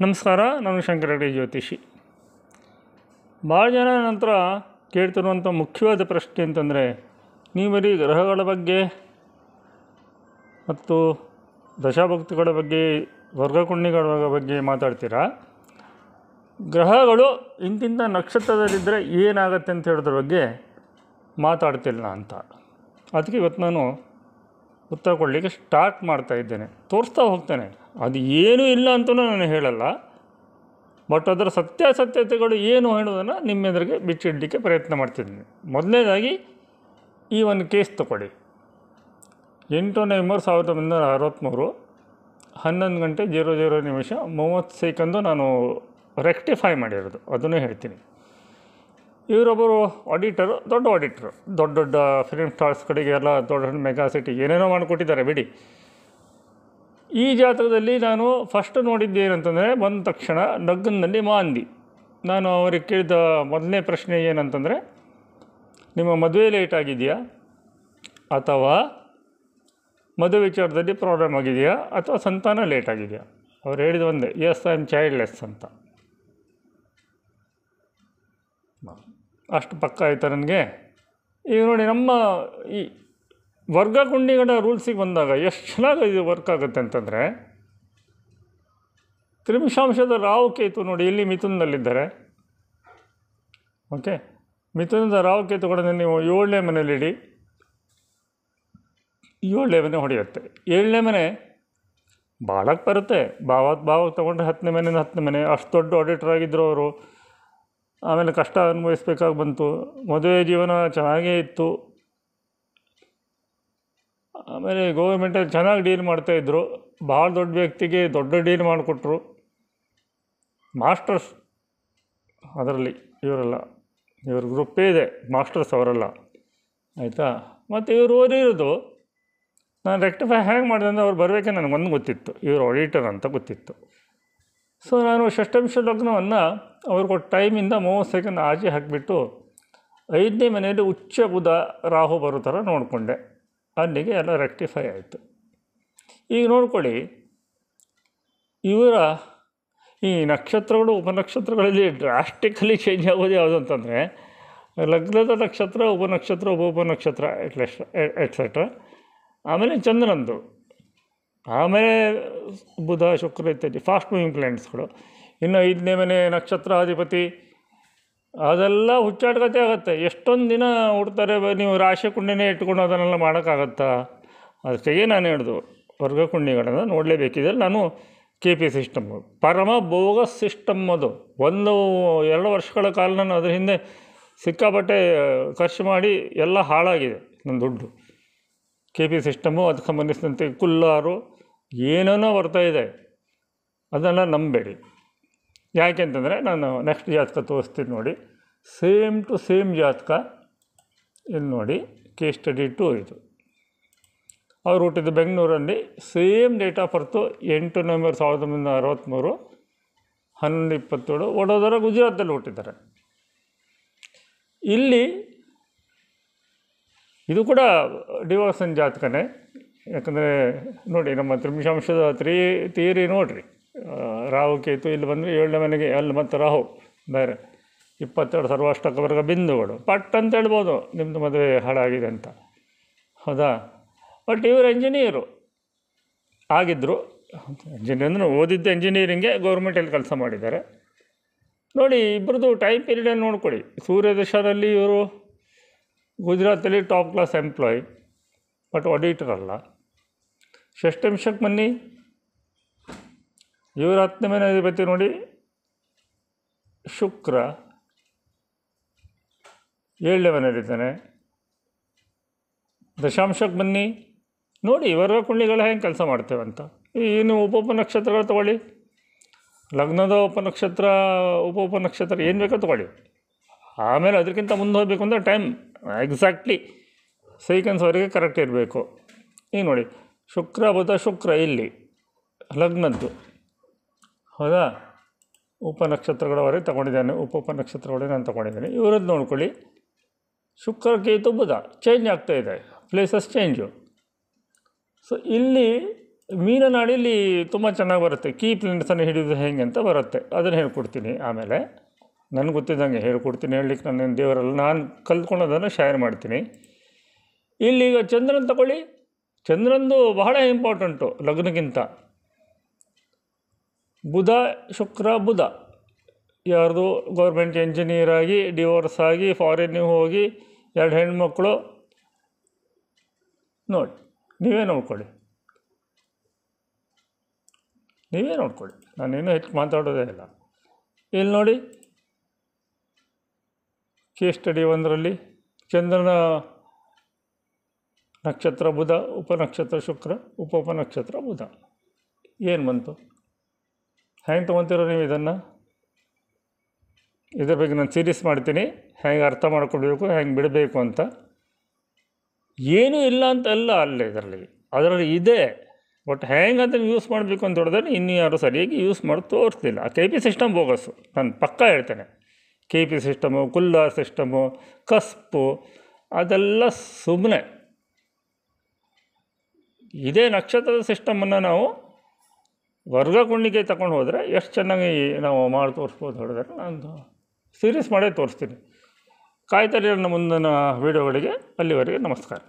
ನಮಸ್ಕಾರ, ನಾನು ಶಂಕರ ರೆಡ್ಡಿ ಜ್ಯೋತಿಷಿ. ಭಾಳ ಜನ ನಂತರ ಕೇಳ್ತಿರುವಂಥ ಮುಖ್ಯವಾದ ಪ್ರಶ್ನೆ ಅಂತಂದರೆ, ನೀವು ಬರೀ ಗ್ರಹಗಳ ಬಗ್ಗೆ ಮತ್ತು ದಶಾಭಕ್ತಿಗಳ ಬಗ್ಗೆ, ವರ್ಗಕುಂಡಿಗಳ ಬಗ್ಗೆ ಮಾತಾಡ್ತೀರಾ. ಗ್ರಹಗಳು ಇಂತಿಂಥ ನಕ್ಷತ್ರದಲ್ಲಿದ್ದರೆ ಏನಾಗುತ್ತೆ ಅಂತ ಹೇಳೋದ್ರ ಬಗ್ಗೆ ಮಾತಾಡ್ತಿಲ್ಲ ಅಂತ. ಅದಕ್ಕೆ ಇವತ್ತು ನಾನು ಉತ್ತರ ಕೊಡಲಿಕ್ಕೆ ಸ್ಟಾರ್ಟ್ ಮಾಡ್ತಾ ಇದ್ದೇನೆ, ತೋರಿಸ್ತಾ ಹೋಗ್ತೇನೆ. ಅದು ಏನೂ ಇಲ್ಲ ಅಂತಲೂ ನಾನು ಹೇಳಲ್ಲ, ಬಟ್ ಅದರ ಸತ್ಯಾಸತ್ಯತೆಗಳು ಏನು ಹೇಳೋದನ್ನು ನಿಮ್ಮ ಎದುರಿಗೆ ಬಿಚ್ಚಿಡಲಿಕ್ಕೆ ಪ್ರಯತ್ನ ಮಾಡ್ತಿದ್ದೀನಿ. ಮೊದಲನೇದಾಗಿ ಈ ಒಂದು ಕೇಸ್ ತಗೊಳ್ಳಿ. 8 ನವೆಂಬರ್ 1963 11:00 ನಾನು ರೆಕ್ಟಿಫೈ ಮಾಡಿರೋದು, ಅದನ್ನು ಹೇಳ್ತೀನಿ. ಇವರೊಬ್ಬರು ಆಡಿಟರು, ದೊಡ್ಡ ಆಡಿಟ್ರು, ದೊಡ್ಡ ದೊಡ್ಡ ಫಿಲ್ಮ್ ಸ್ಟಾರ್ಸ್ಗಳಿಗೆ ಎಲ್ಲ ದೊಡ್ಡ ದೊಡ್ಡ ಮೆಗಾ ಸಿಟಿ ಏನೇನೋ ಮಾಡಿಕೊಟ್ಟಿದ್ದಾರೆ ಬಿಡಿ. ಈ ಜಾತಕದಲ್ಲಿ ನಾನು ಫಸ್ಟ್ ನೋಡಿದ್ದು ಏನಂತಂದರೆ, ಬಂದ ತಕ್ಷಣ ಲಗ್ನದಲ್ಲಿ ಮಾಂದಿ. ನಾನು ಅವ್ರಿಗೆ ಕೇಳಿದ ಮೊದಲನೇ ಪ್ರಶ್ನೆ ಏನಂತಂದರೆ, ನಿಮ್ಮ ಮದುವೆ ಲೇಟ್ ಆಗಿದೆಯಾ, ಅಥವಾ ಮದುವೆ ವಿಚಾರದಲ್ಲಿ ಪ್ರಾಬ್ಲಮ್ ಆಗಿದೆಯಾ, ಅಥವಾ ಸಂತಾನ ಲೇಟ್ ಆಗಿದೆಯಾ? ಅವ್ರು ಹೇಳಿದ ಒಂದೇ, ಎಸ್ ಐ ಆಮ್ ಚೈಲ್ಡ್ಲೆಸ್ ಅಂತ. ಅಷ್ಟು ಪಕ್ಕ ಆಯಿತಾ ನನಗೆ. ಈಗ ನೋಡಿ, ನಮ್ಮ ಈ ವರ್ಗಕುಂಡಿಗಳ ರೂಲ್ಸಿಗೆ ಬಂದಾಗ ಎಷ್ಟು ಚೆನ್ನಾಗಿ ಇದು ವರ್ಕ್ ಆಗುತ್ತೆ ಅಂತಂದರೆ, ತ್ರಿಮಿಷಾಂಶದ ರಾಹು ಕೇತು ನೋಡಿ, ಇಲ್ಲಿ ಮಿಥುನದಲ್ಲಿದ್ದಾರೆ. ಓಕೆ, ಮಿಥುನದ ರಾಹು ಕೇತುಗಳನ್ನು ನೀವು 7ನೇ ಮನೆಯಲ್ಲಿಡಿ, 7ನೇ ಮನೆ ಹೊಡೆಯುತ್ತೆ. 7ನೇ ಮನೆ ಭಾಳಕ್ಕೆ ಬರುತ್ತೆ, ಭಾವಕ್ಕೆ ತೊಗೊಂಡ್ರೆ 10ನೇ ಮನೆಯಿಂದ 10ನೇ ಮನೆ. ಅಷ್ಟು ದೊಡ್ಡ ಆಡಿಟರ್ ಆಗಿದ್ದರು ಅವರು. ಆಮೇಲೆ ಕಷ್ಟ ಅನುಭವಿಸ್ಬೇಕಾಗಿ ಬಂತು. ಮದುವೆ ಜೀವನ ಚೆನ್ನಾಗೇ ಇತ್ತು. ಆಮೇಲೆ ಗೌರ್ಮೆಂಟಲ್ಲಿ ಚೆನ್ನಾಗಿ ಡೀಲ್ ಮಾಡ್ತಾಯಿದ್ರು. ಭಾಳ ದೊಡ್ಡ ವ್ಯಕ್ತಿಗೆ ದೊಡ್ಡ ಡೀಲ್ ಮಾಡಿಕೊಟ್ರು. ಮಾಸ್ಟರ್ಸ್ ಅದರಲ್ಲಿ ಇವರೆಲ್ಲ, ಇವ್ರ ಗ್ರೂಪೇ ಇದೆ, ಮಾಸ್ಟರ್ಸ್ ಅವರೆಲ್ಲ, ಆಯಿತಾ. ಮತ್ತು ಇವರು ಓದಿರೋದು, ನಾನು ರೆಕ್ಟಿಫೈ ಹ್ಯಾಂಗೆ ಮಾಡಿದೆ ಅಂದರೆ, ಅವ್ರು ಬರಬೇಕೆ ನನಗೊಂದು ಗೊತ್ತಿತ್ತು, ಇವರು ಆಡಿಟರ್ ಅಂತ ಗೊತ್ತಿತ್ತು. ಸೊ ನಾನು ಷಷ್ಠಾಂಶ ಲಗ್ನವನ್ನು ಅವ್ರು ಕೊಟ್ಟ ಟೈಮಿಂದ 30 ಸೆಕೆಂಡ್ ಆಚೆ ಹಾಕಿಬಿಟ್ಟು 5ನೇ ಮನೆಯಲ್ಲಿ ಉಚ್ಚ ಬುಧ ರಾಹು ಬರೋ ಥರ ನೋಡಿಕೊಂಡೆ. ಅಲ್ಲಿಗೆ ಎಲ್ಲ ರೆಕ್ಟಿಫೈ ಆಯಿತು. ಈಗ ನೋಡ್ಕೊಳ್ಳಿ, ಇವರ ಈ ನಕ್ಷತ್ರಗಳು ಉಪನಕ್ಷತ್ರಗಳಲ್ಲಿ ಡ್ರಾಸ್ಟಿಕಲಿ ಚೇಂಜ್ ಆಗೋದು ಯಾವುದು ಅಂತಂದರೆ, ಲಗ್ನದ ನಕ್ಷತ್ರ, ಉಪನಕ್ಷತ್ರ, ಉಪನಕ್ಷತ್ರ ಎಟ್ಸೆಟ್ರಾ. ಆಮೇಲೆ ಚಂದ್ರನಂದು, ಆಮೇಲೆ ಬುಧ, ಶುಕ್ರ ಇತ್ಯಾದಿ ಫಾಸ್ಟ್ ಮೂವಿಂಗ್ ಪ್ಲ್ಯಾನೆಟ್ಸ್ಗಳು. ಇನ್ನು 5ನೇ ಮನೆ ನಕ್ಷತ್ರಾಧಿಪತಿ, ಅದೆಲ್ಲ ಹುಚ್ಚಾಟಕತೆ ಆಗುತ್ತೆ. ಎಷ್ಟೊಂದು ದಿನ ಹುಡ್ತಾರೆ, ನೀವು ರಾಶಿ ಕುಂಡಿನೇ ಇಟ್ಕೊಂಡು ಅದನ್ನೆಲ್ಲ ಮಾಡೋಕ್ಕಾಗತ್ತಾ? ಅದಕ್ಕೆ ನಾನು ಹೇಳ್ದು, ವರ್ಗಕುಂಡಿಗಳನ್ನು ನೋಡಲೇಬೇಕಿದೆ. ನಾನು KP ಸಿಸ್ಟಮ್ಮು ಪರಮ ಬೋಗಸ್ ಸಿಸ್ಟಮ್. ಅದು 1-2 ವರ್ಷಗಳ ಕಾಲ ನಾನು ಅದ್ರ ಹಿಂದೆ ಸಿಕ್ಕಾಪಟ್ಟೆ ಖರ್ಚು ಮಾಡಿ ಎಲ್ಲ ಹಾಳಾಗಿದೆ ನನ್ನ ದುಡ್ಡು. KP ಸಿಸ್ಟಮ್ಮು, ಅದಕ್ಕೆ ಸಂಬಂಧಿಸಿದಂತೆ ಕುಲ್ಲಾರು ಏನೇನೋ ಬರ್ತಾಯಿದೆ, ಅದನ್ನು ನಂಬೇಡಿ. ಯಾಕೆ ಅಂತಂದರೆ, ನಾನು ನೆಕ್ಸ್ಟ್ ಜಾತಕ ತೋರಿಸ್ತೀನಿ ನೋಡಿ, ಸೇಮ್ ಟು ಸೇಮ್ ಜಾತಕ. ಇಲ್ಲಿ ನೋಡಿ, ಕೇಸ್ ಸ್ಟಡಿ 2 ಇದು. ಅವ್ರು ಹುಟ್ಟಿದ್ದು ಬೆಂಗಳೂರಲ್ಲಿ, same date of birth 8 November 1963 11:27. Vadodara, ಗುಜರಾತಲ್ಲಿ ಹುಟ್ಟಿದ್ದಾರೆ. ಇಲ್ಲಿ ಇದು ಕೂಡ ಡಿವೋರ್ಸನ್ ಜಾತಕನೇ. ಯಾಕಂದರೆ ನೋಡಿ, ನಮ್ಮ ತ್ರಿಮಿಷಾಂಶದ ಥಿಯರಿ ನೋಡಿರಿ. ರಾಹು ಕೇತು ಇಲ್ಲಿ ಬಂದರೆ 7ನೇ ಮನೆಗೆ, ಅಲ್ಲಿ ಮತ್ತು ರಾಹು ಬೇರೆ 22 ಸರ್ವಾಷ್ಟಕವರ್ಗ ಬಿಂದುಗಳು. ಪಟ್ ಅಂತ ಹೇಳ್ಬೋದು ನಿಮ್ಮದು ಮದುವೆ ಹಾಳಾಗಿದೆ ಅಂತ, ಹೌದಾ. ಬಟ್ ಇವರು ಎಂಜಿನಿಯರು ಆಗಿದ್ದರು. ಎಂಜಿನಿಯರ್ ಅಂದರೆ ಓದಿದ್ದು ಎಂಜಿನಿಯರಿಂಗೆ, ಗೌರ್ಮೆಂಟಲ್ಲಿ ಕೆಲಸ ಮಾಡಿದ್ದಾರೆ. ನೋಡಿ, ಇಬ್ಬರದು ಟೈಮ್ ಪೀರಿಯಡಲ್ಲಿ ನೋಡ್ಕೊಳ್ಳಿ. ಸೂರ್ಯ ದಶಾದಲ್ಲಿ ಇವರು ಗುಜರಾತಲ್ಲಿ top class employee, but auditor ಅಲ್ಲ. ಷಷ್ಠಾಂಶಕ್ಕೆ ಬನ್ನಿ, ಇವರು 10ನೇ ಮನೆ ಅಧಿಪತಿ ನೋಡಿ ಶುಕ್ರ, 7ನೇ ಮನೆಯಲ್ಲಿದ್ದಾನೆ. ದಶಾಂಶಕ್ಕೆ ಬನ್ನಿ, ನೋಡಿ ವರ್ಗಕುಂಡಿಗಳು ಹೆಂಗೆ ಕೆಲಸ ಮಾಡ್ತೇವೆ ಅಂತ. ಇನ್ನು ಉಪನಕ್ಷತ್ರಗಳು ತೊಗೊಳ್ಳಿ, ಲಗ್ನದ ಉಪನಕ್ಷತ್ರ, ಉಪನಕ್ಷತ್ರ ಏನು ಬೇಕೋ ತೊಗೊಳ್ಳಿ. ಆಮೇಲೆ ಅದಕ್ಕಿಂತ ಮುಂದೆ ಹೋಗಬೇಕು ಅಂದರೆ ಟೈಮ್ ಎಕ್ಸಾಕ್ಟ್ಲಿ ಸೆಕೆಂಡ್ಸ್ವರೆಗೆ ಕರೆಕ್ಟ್ ಇರಬೇಕು. ಈಗ ನೋಡಿ, ಶುಕ್ರ ಬುಧ, ಶುಕ್ರ ಇಲ್ಲಿ ಲಗ್ನದ್ದು, ಹೌದಾ. ಉಪನಕ್ಷತ್ರಗಳವರೆಗೆ ತೊಗೊಂಡಿದ್ದಾನೆ, ಉಪನಕ್ಷತ್ರಗಳೇ ನಾನು ತೊಗೊಂಡಿದ್ದೇನೆ. ಇವರದ್ದು ನೋಡ್ಕೊಳ್ಳಿ, ಶುಕ್ರ ಕೇತು ಬುಧ ಚೇಂಜ್ ಆಗ್ತಾಯಿದೆ, ಪ್ಲೇಸಸ್ ಚೇಂಜು. ಸೊ ಇಲ್ಲಿ ಮೀನನಾಡಿಯಲ್ಲಿ ತುಂಬ ಚೆನ್ನಾಗಿ ಬರುತ್ತೆ. ಕೀ ಪ್ಲಾಂಟ್ಸನ್ನು ಹಿಡಿಯೋದು ಹೇಗೆ ಅಂತ ಬರುತ್ತೆ, ಅದನ್ನು ಹೇಳ್ಕೊಡ್ತೀನಿ. ಆಮೇಲೆ ನನಗೆ ಗೊತ್ತಿದ್ದಂಗೆ ಹೇಳ್ಕೊಡ್ತೀನಿ. ಹೇಳಲಿಕ್ಕೆ ನನ್ನ ದೇವರಲ್ಲ, ನಾನು ಕಲ್ತ್ಕೊಳ್ಳೋದನ್ನು ಶೇರ್ ಮಾಡ್ತೀನಿ. ಇಲ್ಲೀಗ ಚಂದ್ರನ ತಗೊಳ್ಳಿ. ಚಂದ್ರಂದು ಬಹಳ ಇಂಪಾರ್ಟೆಂಟು ಲಗ್ನಕ್ಕಿಂತ. ಬುಧ ಶುಕ್ರ ಬುಧ, ಯಾರ್ದು ಗೌರ್ಮೆಂಟ್ ಇಂಜಿನಿಯರ್ ಆಗಿ ಡಿವೋರ್ಸ್ ಆಗಿ ಫಾರಿನ್ನಿಗೆ ಹೋಗಿ 2 ಹೆಣ್ಮಕ್ಳು ನೋಡಿ, ನೀವೇ ನೋಡ್ಕೊಳ್ಳಿ. ನಾನೇನು ಹೆಚ್ಚು ಮಾತಾಡೋದೇ ಇಲ್ಲ. ಇಲ್ಲಿ ನೋಡಿ, ಕೇಸ್ ಸ್ಟಡಿ 1ರಲ್ಲಿ ಚಂದ್ರನ ನಕ್ಷತ್ರ ಬುಧ, ಉಪನಕ್ಷತ್ರ ಶುಕ್ರ, ಉಪನಕ್ಷತ್ರ ಬುಧ. ಏನು ಬಂತು? ಹೆಂಗೆ ತೊಗೊತೀರೋ ನೀವು ಇದನ್ನು? ಇದ್ರ ಬಗ್ಗೆ ನಾನು ಸೀರೀಸ್ ಮಾಡ್ತೀನಿ, ಹೆಂಗೆ ಅರ್ಥ ಮಾಡ್ಕೊಳ್ಬೇಕು, ಹೆಂಗೆ ಬಿಡಬೇಕು ಅಂತ. ಏನೂ ಇಲ್ಲ ಅಂತ ಅಲ್ಲ ಅಲ್ಲ, ಅದರಲ್ಲಿ ಇದೆ. ಬಟ್ ಹೆಂಗೆ ಅದನ್ನು ಯೂಸ್ ಮಾಡಬೇಕು ಅಂತ ಹೊಡೆದ್ರೆ ಇನ್ನೂ ಯಾರು ಸರಿಯಾಗಿ ಯೂಸ್ ಮಾಡಿ ತೋರಿಸ್ತಿಲ್ಲ. ಆ KP ಸಿಸ್ಟಮ್ ಬೋಗಸ್ಸು, ನಾನು ಪಕ್ಕಾ ಹೇಳ್ತೇನೆ. KP ಸಿಸ್ಟಮು, ಕುಲ್ಲ ಸಿಸ್ಟಮು, ಕಸ್ಪು, ಅದೆಲ್ಲ ಸುಮ್ಮನೆ. ಇದೇ ನಕ್ಷತ್ರದ ಸಿಸ್ಟಮನ್ನು ನಾವು ವರ್ಗಕುಂಡಿಗೆ ತಗೊಂಡು ಹೋದರೆ ಎಷ್ಟು ಚೆನ್ನಾಗಿ ನಾವು ಮಾಡಿ ತೋರಿಸ್ಬೋದು ಹೇಳಿದ್ರೆ, ನಾನು ಸೀರೀಸ್ ಮಾಡೇ ತೋರಿಸ್ತೀನಿ. ಕಾಯ್ತಾರೆ ನನ್ನ ಮುಂದಿನ ವೀಡಿಯೋಗಳಿಗೆ. ಅಲ್ಲಿವರೆಗೆ ನಮಸ್ಕಾರ.